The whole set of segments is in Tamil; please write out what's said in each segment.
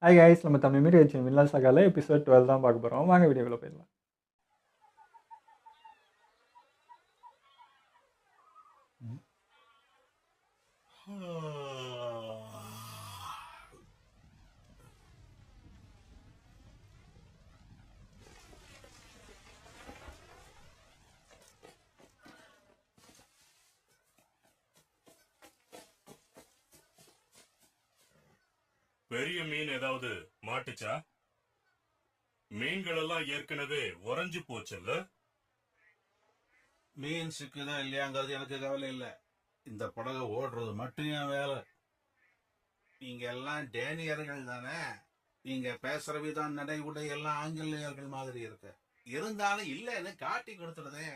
ஹாய் கைஸ், நம்ம தமிழ் மீடியா வச்சு மின்னல் சகால எபிசோட் 12 தான் பார்க்க போகிறோம். வாங்க வீடியோக்குள்ள போயிடலாம். பெரிய மீன் ஏதாவது மாட்டுச்சா? மீன்கள் எல்லாம் ஏற்கனவே உறைஞ்சு போச்சுல்ல. மீன் சிக்குதா இல்லையாங்கிறது எனக்கு கவலை இல்லை. இந்த படகு ஓடுறது மட்டும் என் வேலை. நீங்க எல்லாம் டேனியர்கள் தானே. நீங்க பேசுற விதம், நடை, உடை எல்லாம் ஆங்கிலேயர்கள் மாதிரி இருக்கு. இருந்தாலும் இல்லைன்னு காட்டி கொடுத்துடுதே.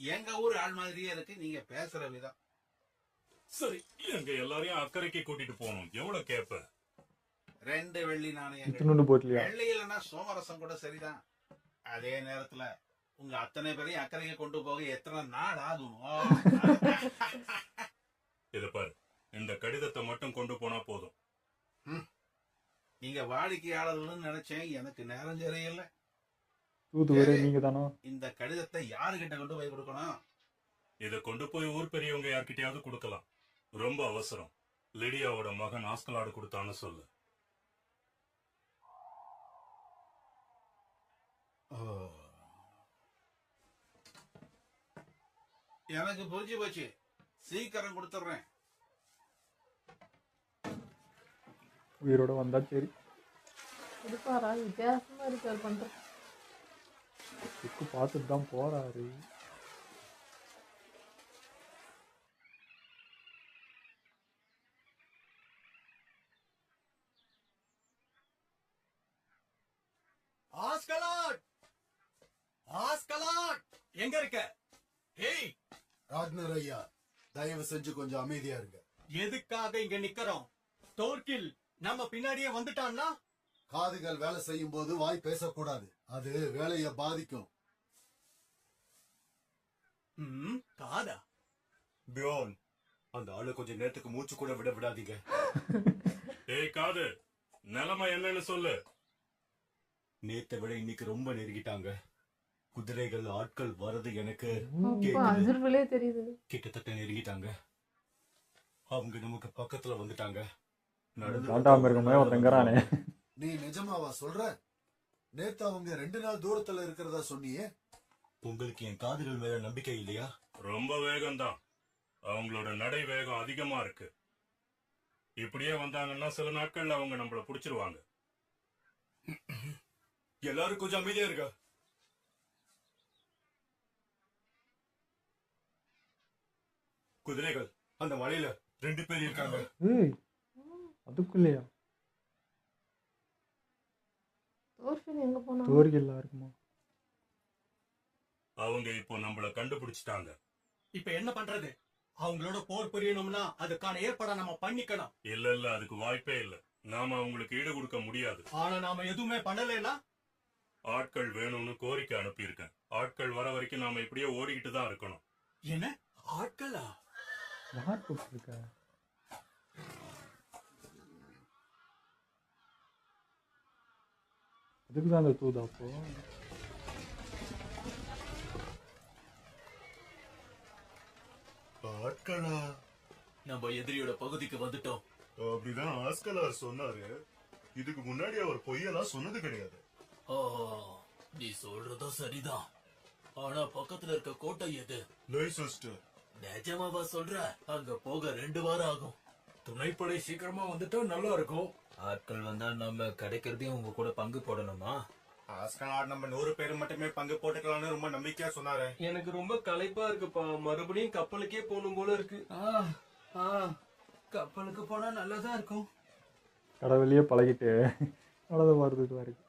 எங்க ஊர் ஆள் மாதிரியே இருக்கு நீங்க பேசுற விதம். சரி, எங்க எல்லாரையும் அக்கறைக்கு கூட்டிட்டு போகணும். எவ்வளவு கேப்ப? 2 வெள்ளி நாணயங்கள். இத்தினொன்று போட்டலையா? வெள்ளி இல்லைன்னா சோமரசம் கூட சரிதான். அதே நேரத்துல உங்க அத்தனை பேரையும் அக்கறைக்கு கொண்டு போக எத்தனை நாள் ஆகுமோ? இத பாரு, இந்த கடிதத்தை மட்டும் கொண்டு போனா போதும். நீங்க வாடிக்கையாளர்கள்னு நினைச்சேன். எனக்கு நேரம் சரியில்ல. தூதுவரே நீங்க தானோ? இந்த கடிதத்தை யாருகிட்ட கொண்டு போய் கொடுக்கணும்? இத கொண்டு போய் ஊர் பெரியவங்க யார்கிட்டயாவது கொடுக்கலாம். ரொம்ப அவசரம். லிடியாவோட மகன் ஆஸ்கலாடு கொடுத்தான்னு சொல்லு. எனக்கு புரிஞ்சு போச்சு. சீக்கிரம் கொடுத்துட்றேன். உயிரோட வந்தா சரி. இருப்பாரா? வித்தியாசமா இருக்கார் பண்ற. புக்கு பார்த்துட்டு தான் போறாரு. ஆஸ்கலாட், ஆஸ்கலாட், எங்க இருக்க? ஹேய் ராக்னர் ஐயா, தயவு செஞ்சு கொஞ்சம் அமைதியா இருங்க. எதுக்காக இங்க நிக்கிறோம்? தோர்கில் நம்ம பின்னாடியே வந்துட்டான்னா? காதுகள் வேலை செய்யும் போது வாய் பேசக்கூடாது. அது வேலையை பாதிக்கும். காதா? பியோன், அந்த ஆளு கொஞ்சம் நேரத்துக்கு மூச்சு கூட விட விடாதீங்க. ஏய் காது, நிலைமை என்னன்னு சொல்லு. நேத்தை விட இன்னைக்கு ரொம்ப நெருங்கிட்டாங்க. குதிரைகள், ஆட்கள் வரது எனக்கு அதிர்வுலே தெரியுது. கிட்டத்தட்ட நெருங்கிட்டாங்க. அவங்க நமக்கு பக்கத்துல வந்துட்டாங்க. காண்டாம இருக்குமே ஒருத்தங்கிறானே. நீ நிஜமாவா சொல்ற? நேத்து அவங்க 2 நாள் தூரத்துல இருக்கிறதா சொன்னியே. உங்களுக்கு என் காதுகள் மேல நம்பிக்கை இல்லையா? ரொம்ப வேகம்தான். அவங்களோட நடை வேகம் அதிகமா இருக்கு. இப்படியே வந்தாங்கன்னா சில நாட்கள்ல அவங்க நம்மள புடிச்சிருவாங்க. எல்லாரும் கொஞ்சம் அமைதியா இருக்க. குதிரைகள், அந்த மலையில 2 பேர் இருக்காங்க. ஏய், அதுக்குள்ளேயா? தோர்ஃபின் எங்க போனா? தோர்கில்லா இருக்குமா? அவங்க இப்போ நம்மள கண்டுபிடிச்சிட்டாங்க. இப்ப என்ன பண்றது? அவங்களோட போர் புரியணும்னா அதுக்கான ஏற்பாடை நம்ம பண்ணிக்கணும். இல்ல, அதுக்கு வாய்ப்பே இல்ல. நாம அவங்களுக்கு ஈடு கொடுக்க முடியாது. ஆனா நாம எதுவுமே பண்ணலைன்னா? ஆட்கள் வேணும்னு கோரிக்கை அனுப்பியிருக்கேன். ஆட்கள் வர வரைக்கும் நாம இப்படியே ஓடிக்கிட்டு தான் இருக்கணும். என்ன ஆட்களா? யார் கூப்பிட்டுருக்க? அதுக்குதான் அந்த தூதா அப்போ? ஆட்களா? நம்ம எதிரியோட பகுதிக்கு வந்துட்டோம். அப்படிதான் ஆஸ்கலார் சொன்னாரு. இதுக்கு முன்னாடி அவர் பொய்யெல்லாம் சொன்னது கிடையாது. நீ சொல்றதும் சரிதான். ஆனா பக்கத்துல இருக்க கோட்டை எது? லைசெஸ்டர். நிஜமாவா சொல்ற? அங்க போக 2 வாரம் ஆகும். துணைப்படை சீக்கிரமா வந்துட்டா நல்லா இருக்கும். ஆட்கள் வந்தா நம்ம கிடைக்கிறதையும் உங்க கூட பங்கு போடணுமா? ஆஸ்கலார் நம்ம 100 பேர் மட்டுமே பங்கு போட்டுக்கலாம்னு ரொம்ப நம்பிக்கையா சொன்னாரு. எனக்கு ரொம்ப களைப்பா இருக்குப்பா. மறுபடியும் கப்பலுக்கே போகணும் போல இருக்கு. கப்பலுக்கு போனா நல்லதா இருக்கும். கடவுளையே பழகிட்டு நடந்து பார்த்துட்டு இருக்கு.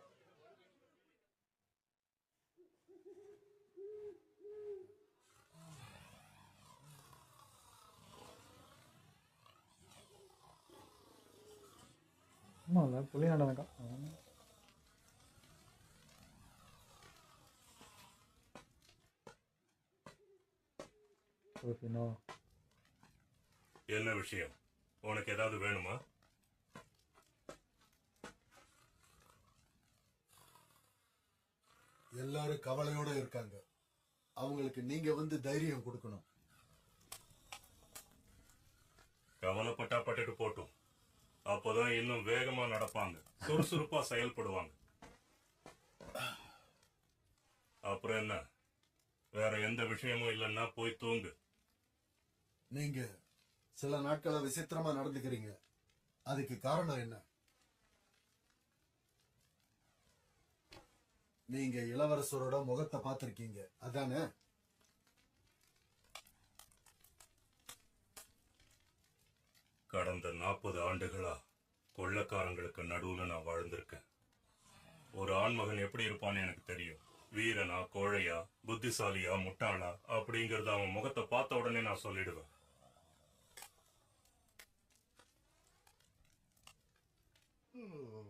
ஆமாம்ல, புள்ளி நடனக்கா. என்ன விஷயம்? உனக்கு ஏதாவது வேணுமா? எல்லாரும் கவலையோட இருக்காங்க. அவங்களுக்கு நீங்க வந்து தைரியம் கொடுக்கணும். கவலைப்பட்டா பட்டுட்டு போட்டும். அப்போதான் இன்னும் வேகமா நடப்பாங்க, சுறுசுறுப்பா செயல்படுவாங்க. அப்புறம் என்ன, வேற எந்த விஷயமும் இல்லைன்னா போய் தூங்கு. நீங்க சில நாட்களா விசித்திரமா நடந்துக்கிறீங்க. அதுக்கு காரணம் என்ன? நீங்க இளவரசரோட முகத்தை பார்த்திருக்கீங்க, அதானே? கடந்த 40 ஆண்டுகளா கொள்ளக்காரங்களுக்கு நடுவுல நான் வாழ்ந்திருக்கேன். ஒரு ஆண்மகன் எப்படி இருப்பான்னு எனக்கு தெரியும். வீரனா, கோழையா, புத்திசாலியா, முட்டாளா அப்படிங்கறத அவன் முகத்தை பார்த்த உடனே நான் சொல்லிடுவேன்.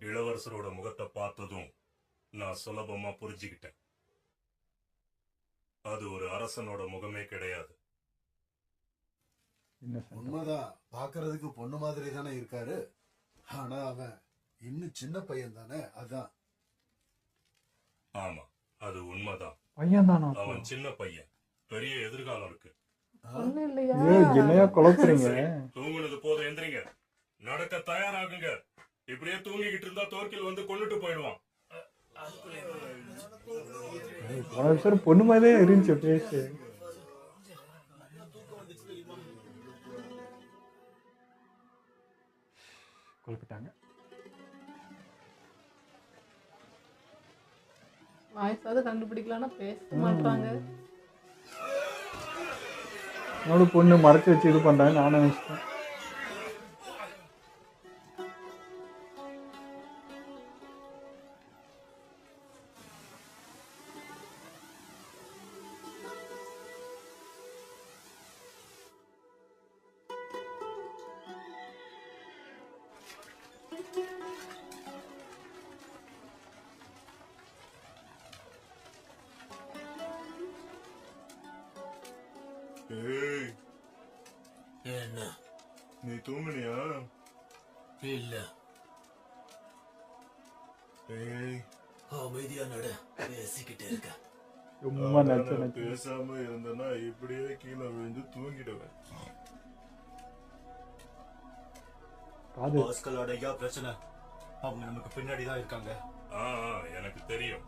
இளவரசரோட முகத்தை பார்த்ததும் நான் சுலபமா புரிஞ்சுக்கிட்டேன். அது ஒரு அரசனோட முகமே கிடையாது. உண்மைதான், பாக்குறதுக்கு பொண்ணு மாதிரி தானே இருக்காரு. ஆனா அவன் இன்னும் சின்ன பையன் தானே, அதான். ஆமா, அது உண்மைதான். பையன் தானா? அவன் சின்ன பையன், பெரிய எதிர்காலம் இருக்கு. ஒண்ணு இல்லையா? என்னையா குழப்புறீங்க? தூங்குனது போதும், எந்திரிங்க, நடக்க தயாராகுங்க. இப்படியே தூங்கிக்கிட்டு இருந்தா தோற்கில் வந்து கொண்டுட்டு போயிடுவான். போன விஷயம் பொண்ணு மாதிரியே இருந்துச்சு பேசு. குழப்பிட்டாங்க. வாய்ஸாவது கண்டுபிடிக்கலாம்னா பேச மாட்டாங்க. என்னோட பொண்ணு மறைச்சு வச்சு இது பண்றாங்க, நான் நினைச்சிட்டேன். ஏய், என்ன? நீ தூங்குனியா? இல்ல. ஏய், அமைதியா நட, பேசிக்கிட்டே இருக்க. ரொம்ப நச்சு நச்சு. பேசாம இருந்தனா இப்படியே கீழே விழுந்து தூங்கிடுவேன். காது பாஸ்கலோட ஐயா பிரச்சனை, அவங்க நமக்கு பின்னாடி தான் இருக்காங்க. எனக்கு தெரியும்.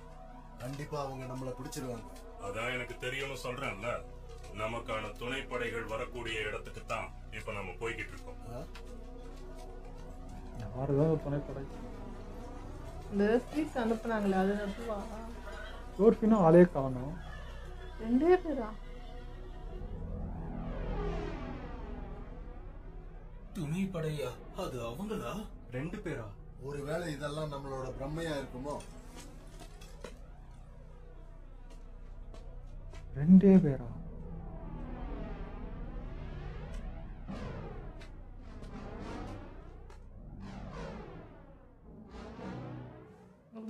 கண்டிப்பா அவங்க நம்மள பிடிச்சிருவாங்க. அதான் எனக்கு தெரியும்னு சொல்றேன்ல. நமக்கான துணைப்படைகள் வரக்கூடிய இடத்துக்கு தான் இப்ப நம்ம போய்கிட்டு இருக்கோம். யாருதான் ஒரு துணைப்படை? இந்த ஸ்பீச் அனுப்புனாங்களே அது நட்டுவா? டோர்ஃபினும் ஆளே காணும். 2 பேரா? துணை படையா? அது அவங்களா? 2 பேரா? ஒருவேளை இதெல்லாம் நம்மளோட பிரம்மையா இருக்குமோ? 2 பேரா?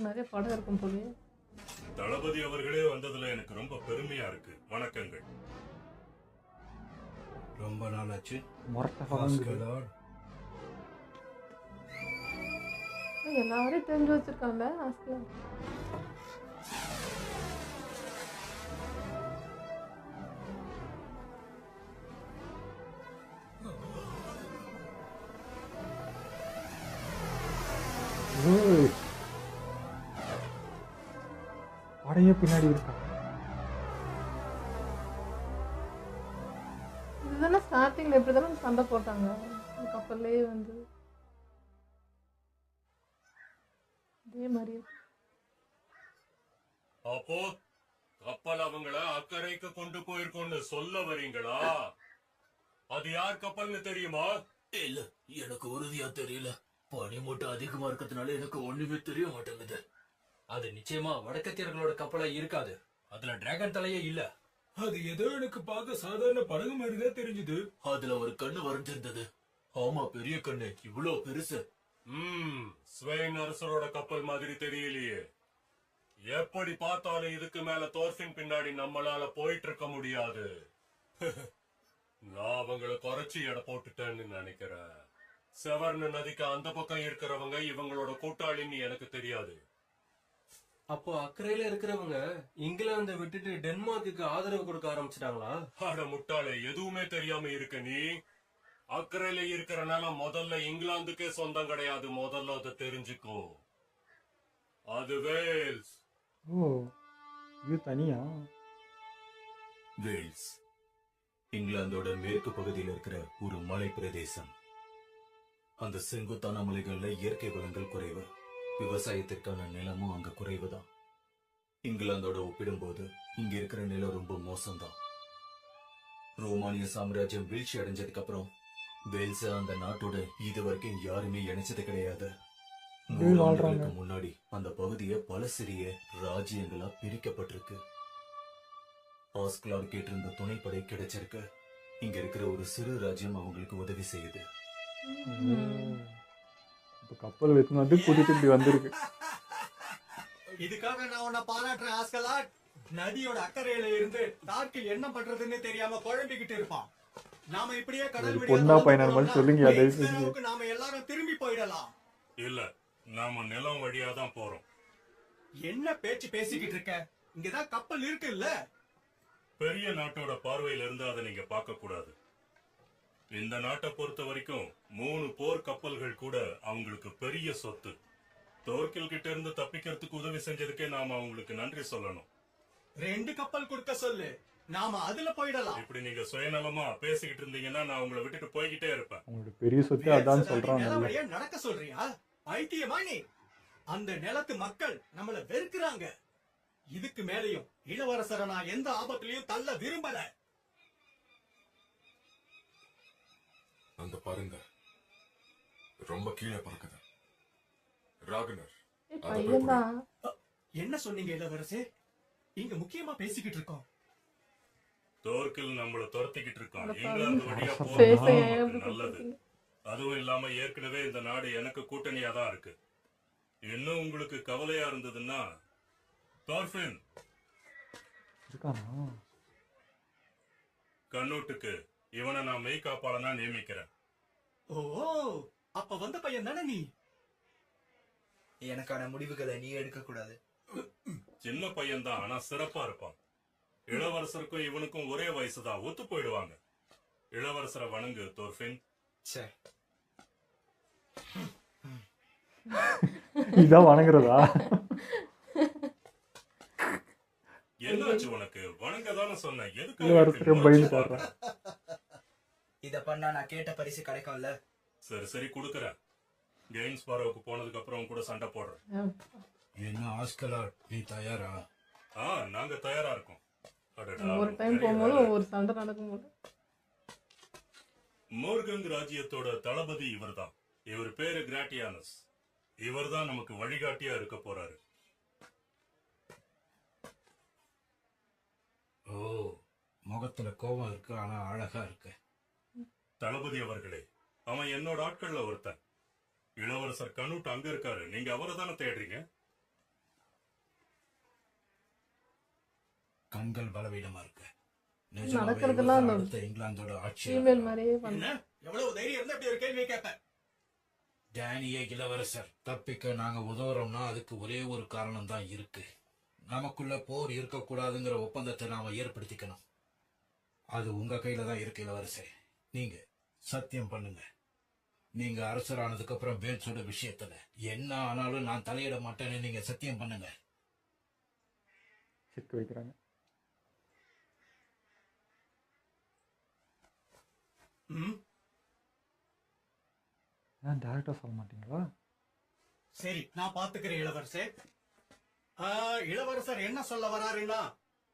நிறைய படம் இருக்கும் போலயே. தளபதி அவர்களே வந்ததுல எனக்கு ரொம்ப பெருமையா இருக்கு. வணக்கங்கள். ரொம்ப நாளாச்சு. எல்லாரையும் தெரிஞ்சு வச்சிருக்காங்க ஆஸ்கர். படையே பின்னாடி இருக்கா? இதுதானே ஸ்டார்டிங்ல இப்படிதானே சண்டை போட்டாங்க கப்பல்லே வந்து. இதே மாதிரி அப்போ கப்பல் அவங்கள அக்கறைக்கு கொண்டு போயிருக்கோன்னு சொல்ல வரீங்களா? அது யார் கப்பல்னு தெரியுமா? இல்ல, எனக்கு உறுதியா தெரியல. பனி மூட்டம் அதிகமா இருக்கிறதுனால எனக்கு ஒண்ணுமே தெரிய மாட்டேங்குது. அது நிச்சயமா வடக்கத்தியர்களோட கப்பலா இருக்காது. அதுல டிராகன் தலையே இல்ல. அது ஏதோ எனக்கு பார்க்க சாதாரண படகு மாதிரிதான் தெரிஞ்சது. அதுல ஒரு கண்ணு வரைஞ்சிருந்தது. ஆமா, பெரிய கண்ணு, இவ்வளவு பெருசு. ஸ்வெயின் அரசரோட கப்பல் மாதிரி தெரியலையே. எப்படி பார்த்தாலும் இதுக்கு மேல தோர்ஃபின் பின்னாடி நம்மளால போயிட்டு இருக்க முடியாது. நான் அவங்களை குறைச்சி எடை போட்டுட்டேன்னு நினைக்கிறேன். செவர்னு நதிக்கு அந்த பக்கம் இருக்கிறவங்க இவங்களோட கூட்டாளின்னு எனக்கு தெரியாது. அப்போ அக்கறையில இருக்கிறவங்க இங்கிலாந்தை விட்டுட்டு டென்மார்க்குக்கு ஆதரவு கொடுக்க ஆரம்பிச்சிட்டாங்களா? அட முட்டாளே, எதுவுமே தெரியாம இருக்க நீ. அக்கறையில இருக்கிறனால முதல்ல இங்கிலாந்துக்கே சொந்தம் கிடையாது. முதல்ல அதை தெரிஞ்சுக்கோ. அது வேல்ஸ். ஓ, இது தனியா? வேல்ஸ் இங்கிலாந்தோட மேற்கு பகுதியில் இருக்கிற ஒரு மலை பிரதேசம். அந்த செங்குத்தான மலைகள்ல இயற்கை வளங்கள் குறைவு. விவசாயத்திற்கான நிலமும் அங்க குறைவுதான். இங்கிலாந்தோட ஒப்பிடும்போது இங்க இருக்கிற நிலம் ரொம்ப மோசம்தான். ரோமானிய சாம்ராஜ்யம் வீழ்ச்சி அடைஞ்சதுக்கு அப்புறம் வேல்ஸ் அந்த நாட்டோட இது வரைக்கும் யாருமே இணைச்சது கிடையாது. 100 ஆண்டுகளுக்கு முன்னாடி அந்த பகுதியை பல சிறிய ராஜ்யங்களா பிரிக்கப்பட்டிருக்கு. ஆஸ்கிலார் கேட்டிருந்த துணைப்படை கிடைச்சிருக்கு. இங்க இருக்கிற ஒரு சிறு ராஜ்யம் அவங்களுக்கு உதவி செய்யுது. இப்போ கப்பல் எடுத்துன்னு வந்து கூட்டிட்டு இப்படி வந்திருக்கு. இதுக்காக நான் உன்னை பாராட்டுறேன் ஆஸ்கலாட். நதியோட அக்கறையில இருந்து டார்க்கில் என்ன பண்றதுன்னு தெரியாம குழம்பிக்கிட்டு இருப்பான். நாம இப்படியே கடல் இது பொண்ணா பையனா மாதிரி சொல்லுங்க. அதை நாம எல்லாரும் திரும்பி போயிடலாம். இல்ல, நாம நிலம் வழியா தான் போறோம். என்ன பேச்சு பேசிக்கிட்டு இருக்க? இங்கதான் கப்பல் இருக்கு இல்ல? பெரிய நாட்டோட பார்வையில இருந்து அதை நீங்க பார்க்க கூடாது. இந்த நாட்டை பொறுத்த வரைக்கும் 3 போர் கப்பல்கள் கூட அவங்களுக்கு பெரிய சொத்து. தோர்க்கில் கிட்ட இருந்து தப்பிக்கிறதுக்கு உதவி செஞ்சதுக்கே நாம அவங்களுக்கு நன்றி சொல்லணும். 2 கப்பல் கொடுக்க சொல்லு, நாம அதுல போயிடலாம். இப்படி நீங்க சுயநலமா பேசிக்கிட்டு இருந்தீங்கன்னா நான் உங்களை விட்டுட்டு போய்கிட்டே இருப்பேன். அவங்களோட பெரிய சொத்து அதான் சொல்றாங்க. நிலவழியா நடக்க சொல்றியா? ஐத்தியமா நீ? அந்த நிலத்து மக்கள் நம்மள வெறுக்கிறாங்க. இதுக்கு மேலையும் இளவரசரை நான் எந்த ஆபத்திலையும் தள்ள விரும்பல. அந்த பாருங்க, ரொம்ப கீழே பறக்குது. ராகனர், பையன்தான். என்ன சொன்னீங்க இளவரசே? இங்க முக்கியமா பேசிக்கிட்டு இருக்கோம். தோர்க்கில் நம்மள துரத்திக்கிட்டு இருக்கான். இங்கிலாந்து வழியா பேச போறது ஏன் நமக்கு இப்படி நல்லது. பேசுறீங்க? அதுவும் இல்லாம ஏற்கனவே இந்த நாடு எனக்கு கூட்டணியா தான் இருக்கு. இன்னும் உங்களுக்கு கவலையா இருந்ததுன்னா தார்ஃபின் இருக்கானா? கண்ணூட்டுக்கு இவனை நான் மெய்காப்பாளனா நியமிக்கிறேன். ஓ, அப்ப வந்த பையன் தானே நீ? எனக்கான முடிவுகளை நீ எடுக்க கூடாது. சின்ன பையன் தான், ஆனா சிறப்பா இருப்பான். இளவரசருக்கும் இவனுக்கும் ஒரே வயசுதான், ஒத்து போயிடுவாங்க. இளவரசரை வணங்கு தோர்ஃபின். இதான் வணங்குறதா? என்னாச்சு உனக்கு? வணங்க தானே சொன்னேன். இளவரசருக்கு பயந்து பாடுறேன். இத பண்ணா நான் கேட்ட பரிசு கிடைக்கும்ல? சரி சரி கொடுக்கறேன். கெயின்ஸ் பாரோவுக்கு போனதுக்கு அப்புறம் கூட சண்டை போடுறேன். என்ன ஆஸ்கலாட், நீ தயாரா? நாங்க தயாரா இருக்கோம். அடடா, ஒரு டைம் போகும்போது ஒவ்வொரு சண்டை நடக்கும்போது மோர்கங் ராஜ்யத்தோட தளபதி இவர்தான். இவர் பேரு கிராட்டியானஸ். இவர்தான் நமக்கு வழிகாட்டியா இருக்க போறாரு. ஓ, முகத்துல கோபம் இருக்கு, ஆனா அழகா இருக்கு. தளபதி அவர்களே, அவன் என்னோட ஆட்கள்ல ஒருத்தன். இளவரசர் கனூட் அங்க இருக்காரு. நீங்க அவரை தானே தேடுறீங்க? கண்கள் பலவீனமா இருக்கு. நடக்கிறதெல்லாம் இங்கிலாந்தோட ஆட்சி ஃபீமேல் மாதிரியே பண்ண. எவ்வளவு தைரியம் இருந்தா அப்படி ஒரு கேள்வி கேட்ப? டேனிய இளவரசர் தப்பிக்க நாங்க உதவுறோம்னா அதுக்கு ஒரே ஒரு காரணம் தான் இருக்கு. நமக்குள்ள போர் இருக்கக்கூடாதுங்கிற ஒப்பந்தத்தை நாம ஏற்படுத்திக்கணும். அது உங்க கையில தான் இருக்கு இளவரசர். நீங்க சத்தியம் பண்ணுங்க. நீங்க அரசரானதுக்கு அப்புறம் வேல்ஸோட விஷயத்துல என்ன ஆனாலும் நான் தலையிட மாட்டேன்னு நீங்க சத்தியம் பண்ணுங்க. சிக்க வைக்கிறாங்க. ஏன் டேரக்டா சொல்ல மாட்டீங்களா? சரி, நான் பாத்துக்கிறேன் இளவரசர். இளவரசர் என்ன சொல்ல வராருன்னா,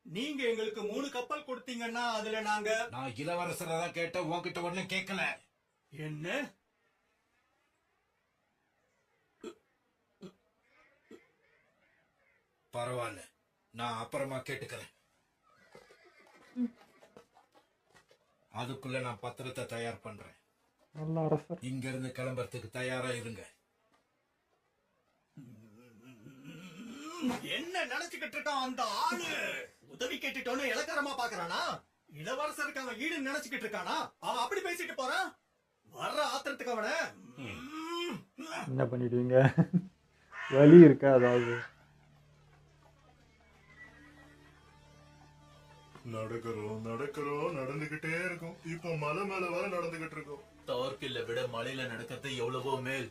நீங்க எங்களுக்கு 3 கப்பல் கொடுத்தீங்கன்னா அதுல நாங்க... நான் இளவரசரை தான் கேட்ட, உன்கிட்ட ஒண்ணும் கேட்கல. என்ன? பரவாயில்ல, நான் அப்புறமா கேட்டுக்கிறேன். அதுக்குள்ள நான் பத்திரத்தை தயார் பண்றேன். நல்ல அரசர். இங்க இருந்து கிளம்புறதுக்கு தயாரா இருங்க. என்ன நினைச்சுக்கிட்டு இருக்கான் அந்த ஆளு? உதவி கேட்டுட்டோன்னு இலக்கரமா பாக்குறானா? இளவரசருக்கு அவன் ஈடு நினைச்சுக்கிட்டு இருக்கானா? அவன் அப்படி பேசிட்டு போறான். வர்ற ஆத்திரத்துக்கு அவன என்ன பண்ணிடுவீங்க? வலி இருக்கா? அதாவது நடக்கிறோம் நடக்கிறோம் நடந்துகிட்டே இருக்கும். இப்போ மலை மேல வர நடந்துகிட்டு இருக்கோம். தார்கில்ல விட மலையில நடக்கிறது எவ்வளவோ மேல்.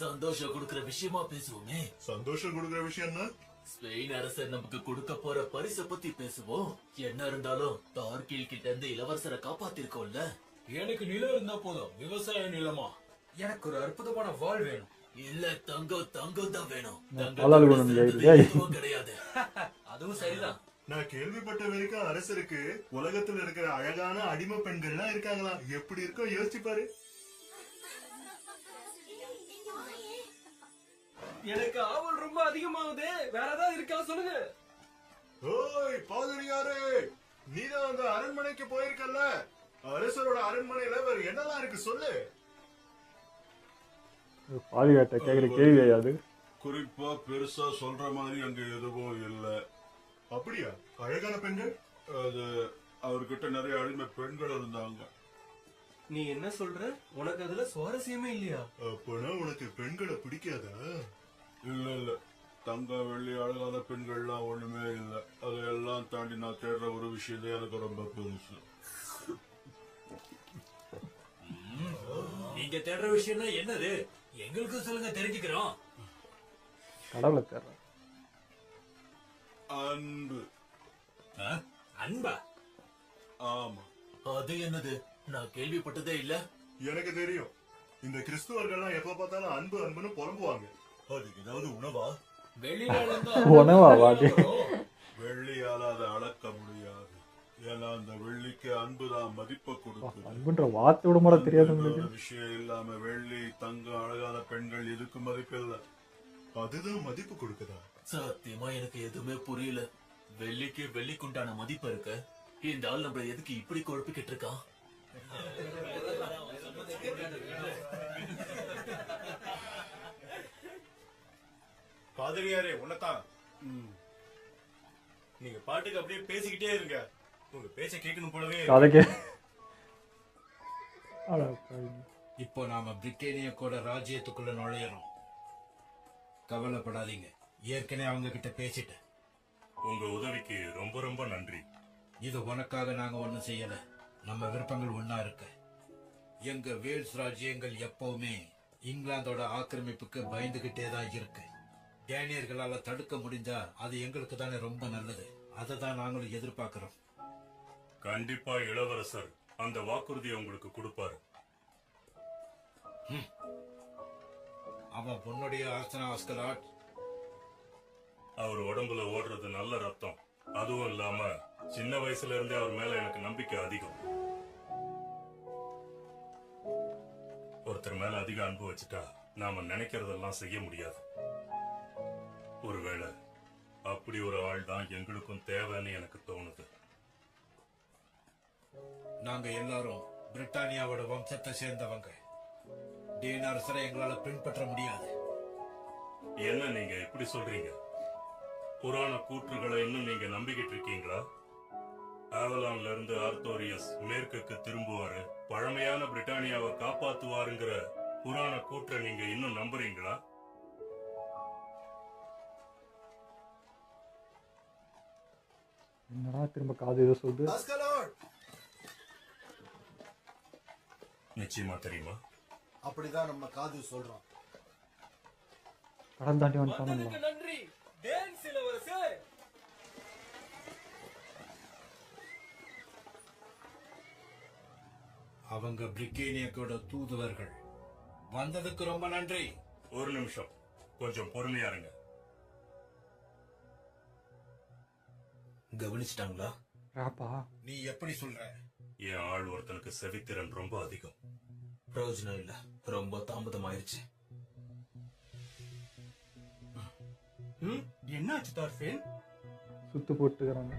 சந்தோஷம் கொடுக்கிற விஷயமா பேசுவோமே. சந்தோஷம் கொடுக்கிற விஷயம் என்ன? ஸ்பெயின் அரசர் நமக்கு கொடுக்க போற பரிசை பத்தி பேசுவோம். என்ன இருந்தாலும் தார்கில் கிட்ட இருந்து இளவரசரை காப்பாத்திருக்கோம்ல. எனக்கு நிலம் இருந்தா போதும். விவசாய நிலமா? எனக்கு ஒரு அற்புதமான வாள் வேணும். இல்ல தங்கம் தான் வேணும். ஆளாளு குணம் ஜெயிக்குது. எதுவும் கிடையாது. அதுவும் சரிதான். நான் கேள்விப்பட்ட வரைக்கும் அரசருக்கு உலகத்துல இருக்கிற அழகான அடிமை பெண்கள்லாம் இருக்காங்களா? எப்படி இருக்கோ யோசிச்சு பாரு. எனக்கு ஆவல் ரொம்ப அதிகமாகுது. வேற ஏதாவது இருக்கா சொல்லுங்க. ஓய் பாதிரியாரே, நீதான் அந்த அரண்மனைக்கு போயிருக்கல. அரசரோட அரண்மனையில வேற என்னெல்லாம் இருக்கு சொல்லு. பாதுகாட்ட கேட்குற கேள்வி அது. குறிப்பா பெருசா சொல்ற மாதிரி அங்க எதுவும் இல்ல. அப்படியா? அழகான பெண்கள்? அது அவர்கிட்ட நிறைய அடிமை பெண்கள் இருந்தாங்க. நீ என்ன சொல்ற? உனக்கு அதுல சுவாரஸ்யமே இல்லையா? அப்பனா உனக்கு பெண்களை பிடிக்காதா? இல்ல தங்கம் வெள்ளி அழகான பெண்கள்லாம் ஒண்ணுமே இல்ல. அதையெல்லாம் தாண்டி நான் தேடுற ஒரு விஷயம் எனக்கு ரொம்ப பெருசு. நீங்க தேடுற விஷயம்னா என்னது? எங்களுக்கு சொல்லுங்க, தெரிஞ்சுக்கிறோம். கடவுளை தேடுற அன்பு. அன்பா? ஆமா. அது என்னது? நான் கேள்விப்பட்டதே இல்ல. எனக்கு தெரியும். இந்த கிறிஸ்துவர்கள்லாம் எப்ப பார்த்தாலும் அன்பு அன்புன்னு புலம்புவாங்க. அதுக்கு ஏதாவது உணவா? உணவா வாடி? வெள்ளியால அதை அளக்க முடியாது. ஏன்னா அந்த வெள்ளிக்கு அன்புதான் மதிப்பை கொடுக்குது. அன்புன்ற வார்த்தை விட முறை தெரியாது உங்களுக்கு. விஷயம் இல்லாம வெள்ளி தங்கம் அழகான பெண்கள் எதுக்கு மதிப்பில்லை. அதுதான் மதிப்பு கொடுக்குதா? சத்தியமா எனக்கு எதுவுமே புரியல. வெள்ளிக்கு வெள்ளிக்குண்டான மதிப்பு இருக்கு. இந்த ஆள் நம்மள எதுக்கு இப்படி குழப்பிக்கிட்டு இருக்கான்? பாதிரியாரே உன்னதான். நீங்க பாட்டுக்கு அப்படியே பேசிக்கிட்டே இருங்க. உங்க பேச்ச கேட்கணும் போலவே. இப்போ நாம பிரிட்டேனிய கூட ராஜ்யத்துக்குள்ள நுழையறோம். கவலைப்படாதீங்க, ஏற்கனவே அவங்க கிட்ட பேசிட்டேன். உங்க உதவிக்கு ரொம்ப ரொம்ப நன்றி. இது உனக்காக நாங்க ஒண்ணும் செய்யல. நம்ம விருப்பங்கள் ஒன்னா இருக்கு. எங்க வேல்ஸ் ராஜ்யங்கள் எப்பவுமே இங்கிலாந்தோட ஆக்கிரமிப்புக்கு பயந்துகிட்டே தான் இருக்கு. டேனியர்களால தடுக்க முடிஞ்சா அது எங்களுக்கு தானே ரொம்ப நல்லது. அதை தான் நாங்களும் எதிர்பார்க்கிறோம். கண்டிப்பா இளவரசர் அந்த வாக்குறுதியை உங்களுக்கு கொடுப்பாரு. அவன் பொண்ணுடைய அரசனா ஆஸ்கலாட். அவர் உடம்புல ஓடுறது நல்ல ரத்தம். அதுவும் இல்லாம சின்ன வயசுல இருந்தே அவர் மேல எனக்கு நம்பிக்கை அதிகம். ஒருத்தர் மேல அதிக அன்பு வச்சுட்டா நாம நினைக்கிறதெல்லாம் செய்ய முடியாது. ஒருவேளை அப்படி ஒரு ஆள் தான் எங்களுக்கும் தேவைன்னு எனக்கு தோணுது. நாங்க எல்லாரும் பிரிட்டானியாவோட வம்சத்தை சேர்ந்தவங்க. டேன் அரசரை எங்களால பின்பற்ற முடியாது. என்ன நீங்க இப்படி சொல்றீங்க? புராண கூற்றுகளை இன்னும் நீங்க நம்பிக்கிட்டு இருக்கீங்களா? ஆவலான்ல இருந்து ஆர்த்தோரியஸ் மேற்குக்கு திரும்புவாரு, பழமையான பிரிட்டானியாவை காப்பாத்துவாருங்கிற புராண கூற்றை நீங்க இன்னும் நம்புறீங்களா? என்னடா திரும்ப காது ஏதோ சொல்லுது. நிச்சயமா தெரியுமா? அப்படிதான் நம்ம காது சொல்றோம். கடல் தாண்டி வந்துட்டானுங்களா? வந்ததுக்கு நன்றி டேன்ஸ் இளவரசே. அவங்க பிரிட்டேனியாவோட தூதுவர்கள். வந்ததுக்கு ரொம்ப நன்றி. ஒரு நிமிஷம், கொஞ்சம் பொறுமையா இருங்க. கவனிச்சிட்டாங்களா? நீ எப்படி சொல்ற? என் ஆள் ஒருத்தனுக்கு செவித்திறன் ரொம்ப அதிகம். பிரயோஜனம் இல்ல, ரொம்ப தாமதமாயிருச்சு. என்னாச்சு தார்ஃபேன்? சுத்து போட்டுக்கிறாங்க.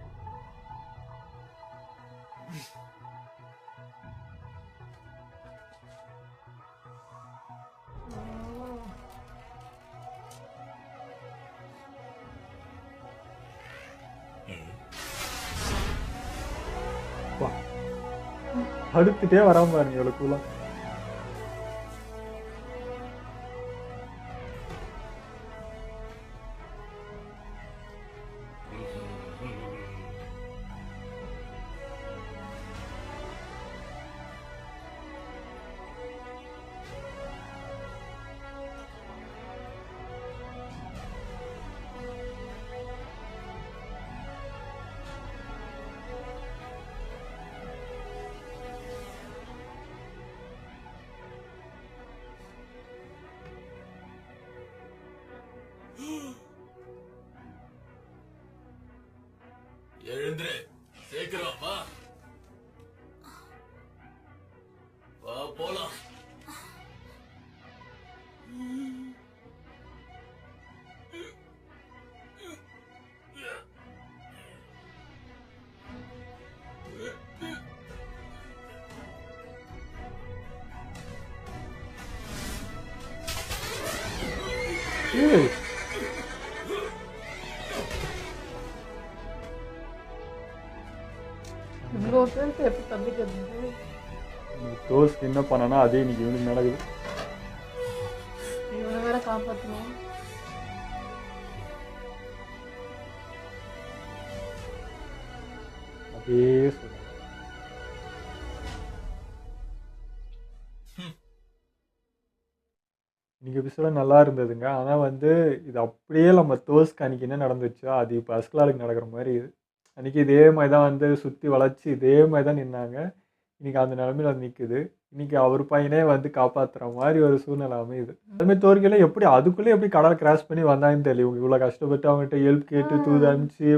அடுத்துட்டே வராம பாருங்க எவ்வளவு கூலா. எழுந்துரு, சீக்கிரம் வா. வா போலாம். ஏய், இவ்வளோ பேருக்கு எப்படி தப்பிக்கிறது? தோஸ்க்கு என்ன பண்ணனா அதே இன்னைக்கு இவனுக்கு நடக்குது. இவனை வேற காப்பாற்றணும். அதே சொல்ல இன்னைக்கு எபிசோட நல்லா இருந்ததுங்க. ஆனால் வந்து இது அப்படியே நம்ம தோஸ்க்கு அன்றைக்கி என்ன நடந்துச்சோ அது இப்போ அஸ்கலாலுக்கு நடக்கிற மாதிரி இது. அன்றைக்கி இதே மாதிரி தான் வந்து சுற்றி வளைச்சி இதே மாதிரி தான் நின்னாங்க. இன்றைக்கி அந்த நிலமையில வந்து நிற்குது. இன்றைக்கி அவர் பையனே வந்து காப்பாற்றுற மாதிரி ஒரு சூழ்நிலை அமையுது. அதுமாதிரி தோற்கையில் எப்படி அதுக்குள்ளே எப்படி கடல் கிராஸ் பண்ணி வந்தாங்கன்னு தெரியல. இவங்க இவ்வளோ கஷ்டப்பட்டு அவங்ககிட்ட ஹெல்ப் கேட்டு தூது அனுப்பிச்சு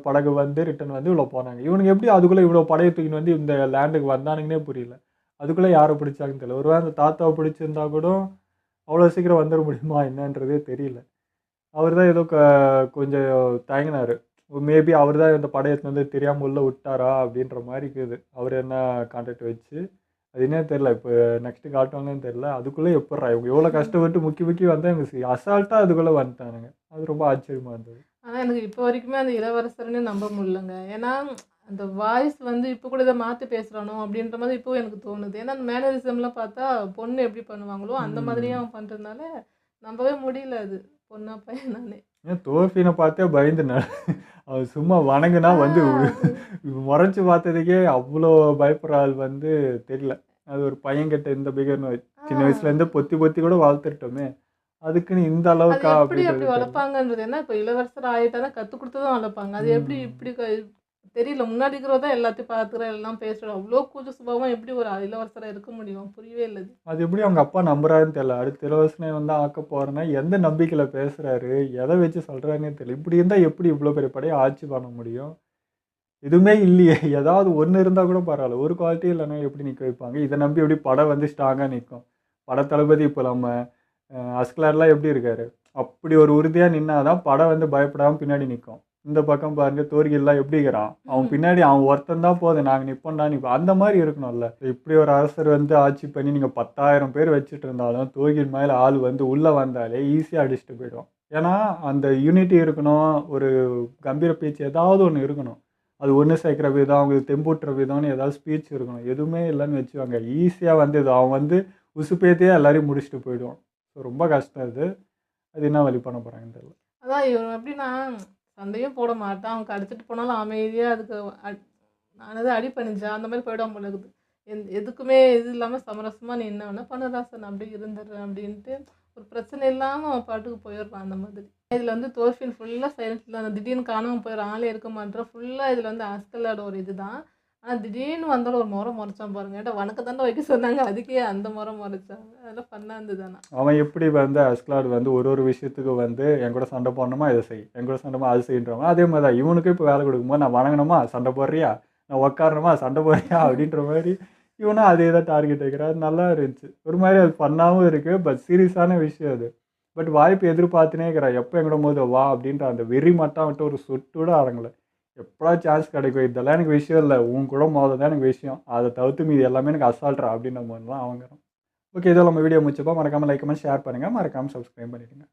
படகு வந்து ரிட்டன் வந்து இவ்வளோ போனாங்க. இவனுக்கு எப்படி அதுக்குள்ளே இவ்வளோ படையை தூக்கின்னு வந்து இந்த லேண்டுக்கு வந்தானுங்கன்னே புரியல. அதுக்குள்ளே யாரை பிடிச்சாங்கன்னு தெரியல. ஒருவேளை அந்த தாத்தாவை பிடிச்சிருந்தா கூட அவ்வளோ சீக்கிரம் வந்துட முடியுமா என்னன்றதே தெரியல. அவர் தான் ஏதோ கொஞ்சம் தயங்கினார். மேபி அவர் தான் இந்த படையத்தை வந்து தெரியாமல் உள்ள விட்டாரா அப்படின்ற மாதிரி இருக்குது. அவர் என்ன கான்டாக்ட் வச்சு அது என்ன தெரில. இப்போ நெக்ஸ்ட்டு காட்டுவாங்கன்னு தெரில. அதுக்குள்ளே எப்பட்றா இவங்க எவ்வளோ கஷ்டப்பட்டு முக்கி வந்தால் இவங்க அசால்ட்டாக அதுக்குள்ளே வந்துட்டானுங்க. அது ரொம்ப ஆச்சரியமாக இருந்தது. ஆனால் எனக்கு இப்போ வரைக்குமே அந்த இளவரசர்னே நம்ப முடியலங்க. ஏன்னா அந்த வாய்ஸ் வந்து இப்போ கூட இதை மாற்றி பேசுகிறானோ அப்படின்ற மாதிரி இப்போவும் எனக்கு தோணுது. ஏன்னா அந்த மேனரிசம்லாம் பார்த்தா பொண்ணு எப்படி பண்ணுவாங்களோ அந்த மாதிரியே அவன் பண்ணுறதுனால நம்பவே முடியல. அது பொண்ணா பையனானே. ஏன் தோஃபினை பார்த்தே பயந்துனால அவர் சும்மா வணங்குனா வந்து முறைச்சி பார்த்ததுக்கே அவ்வளோ பயப்படுற ஆள் வந்து தெரியல. அது ஒரு பையன்கிட்ட இந்த பிகர்னு சின்ன வயசுலேருந்து பொத்தி கூட வளர்த்துட்டோமே அதுக்குன்னு இந்த அது அளவுக்கா எப்படி அப்படி அப்படின்றது தெரியல. வளர்ப்பாங்கன்றது என்ன இப்போ இளவரசர் ஆகிட்டானா கற்றுக் கொடுத்து தான் வளர்ப்பாங்க. அது எப்படி இப்படி தெரியல. முன்னாடி இருக்கிறதா எல்லாத்தையும் பார்த்துக்கிறேன் எல்லாம் பேசுகிறோம். அவ்வளோ கூச்ச சுபாவம் எப்படி ஒரு இளவரசராக இருக்க முடியும்? புரியவே இல்லை. அது எப்படி அவங்க அப்பா நம்புறாருன்னு தெரியல. அடுத்த இலவசனை வந்து ஆக்க போகிறேன்னா எந்த நம்பிக்கையில் பேசுகிறாரு, எதை வச்சு சொல்கிறாருன்னே தெரியல. இப்படி இருந்தால் எப்படி இவ்வளோ பெரிய படையை ஆட்சி பண்ண முடியும்? எதுவுமே இல்லையே. ஏதாவது ஒன்று இருந்தால் கூட பரவாயில்ல. ஒரு குவாலிட்டி இல்லைன்னா எப்படி நிற்க வைப்பாங்க? இதை நம்பி எப்படி படம் வந்து ஸ்ட்ராங்காக நிற்கும்? பட தளபதி இப்போ நம்ம அஸ்கலார்லாம் எப்படி இருக்காரு? அப்படி ஒரு உறுதியாக நின்னாதான் படம் வந்து பயப்படாமல் பின்னாடி நிற்கும். இந்த பக்கம் பாருங்க தோர்கில்லாம் எப்படி இருக்கிறான். அவன் பின்னாடி அவன் ஒருத்தன் தான் போதும் நாங்கள் நிற்போம்டா நிற்போம் அந்த மாதிரி இருக்கணும்ல. இப்படி ஒரு அரசர் வந்து ஆட்சி பண்ணி நீங்கள் 10,000 பேர் வச்சுட்டு இருந்தாலும் தோர்கில் மேலே ஆள் வந்து உள்ளே வந்தாலே ஈஸியாக அடிச்சுட்டு போயிடும். ஏன்னா அந்த யூனிட்டி இருக்கணும், ஒரு கம்பீர பேச்சு ஏதாவது ஒன்று இருக்கணும். அது ஒன்று சேர்க்குற விதம், அவங்களுக்கு தெம்பூட்டுற விதம்னு ஏதாவது ஸ்பீச் இருக்கணும். எதுவுமே இல்லைன்னு வச்சுவாங்க ஈஸியாக வந்து இது அவன் வந்து உசுப்பேத்தையே எல்லாரையும் முடிச்சுட்டு போயிடுவான். ஸோ ரொம்ப கஷ்டம் இது. அது என்ன வழி பண்ண போகிறாங்கன்னு தெரியல. அதான் இவன் எப்படின்னா சண்டையும் போட மாட்டான். அவங்க அடிச்சுட்டு போனாலும் அமைதியாக அதுக்கு நானது அடி பண்ணிச்சா அந்த மாதிரி போயிடாம போல இருக்குது. எதுக்குமே இது இல்லாமல் சமரசமாக நீ என்ன வேணா பண்ணுறாசன் அப்படி இருந்துடுறேன் அப்படின்ட்டு ஒரு பிரச்சனை இல்லாமல் அவன் பாட்டுக்கு போயிடுறான் அந்த மாதிரி. இதில் வந்து தோர்ஃபின் ஃபுல்லாக சைலண்ட்ல அந்த திடீர்னு காணாமல் போயிடுற ஆளே இருக்க மாட்டேன். ஃபுல்லாக இதில் வந்து அஸ்கலோட ஒரு இது தான். ஆனால் திடீர்னு வந்தாலும் ஒரு முறை முறைச்சான் பாருங்க. ஏன்டா வணக்க தாண்டா வைக்க சொன்னாங்க அதுக்கே அந்த முறை முறைச்சாங்க. அதெல்லாம் பண்ணா இருந்ததுதானா. அவன் எப்படி வந்து அஸ்கலாட் வந்து ஒரு விஷயத்துக்கு வந்து என் கூட சண்டை போடணுமா இதை செய், என் கூட சண்டைமா அது செய்யன்றவன். அதே மாதிரி தான் இவனுக்கு இப்போ வேலை கொடுக்கும்போது நான் வணங்கணுமா சண்டை போடுறியா, நான் உக்காரணுமா சண்டை போடுறியா அப்படின்ற மாதிரி இவனும் அதே தான் டார்கெட் வைக்கிறார். அது நல்லா இருந்துச்சு. ஒரு மாதிரி அது பண்ணாமல் இருக்குது. பட் சீரியஸான விஷயம் அது. பட் வாய்ப்பு எதிர்பார்த்துனே இருக்கிறான். எப்போ எங்கட போது வா அப்படின்ற அந்த வெறி மட்டும் விட்டு ஒரு சொட்டோட அடங்கலை. எப்படா சான்ஸ் கிடைக்கும், இதெல்லாம் எனக்கு விஷயம் இல்லை, உன் கூட மோதல் தான் எனக்கு விஷயம், அதை தவிர்த்து மீது எல்லாமே எனக்கு அசால்ட்ரா அப்படின்ற மாதிரி தான் அவங்கிறோம். ஓகே, இதோ நம்ம வீடியோ முடிச்சப்போ மறக்காமல் லைக் பண்ணி ஷேர் பண்ணுங்கள், மறக்காமல் சப்ஸ்கிரைப் பண்ணிவிடுங்க.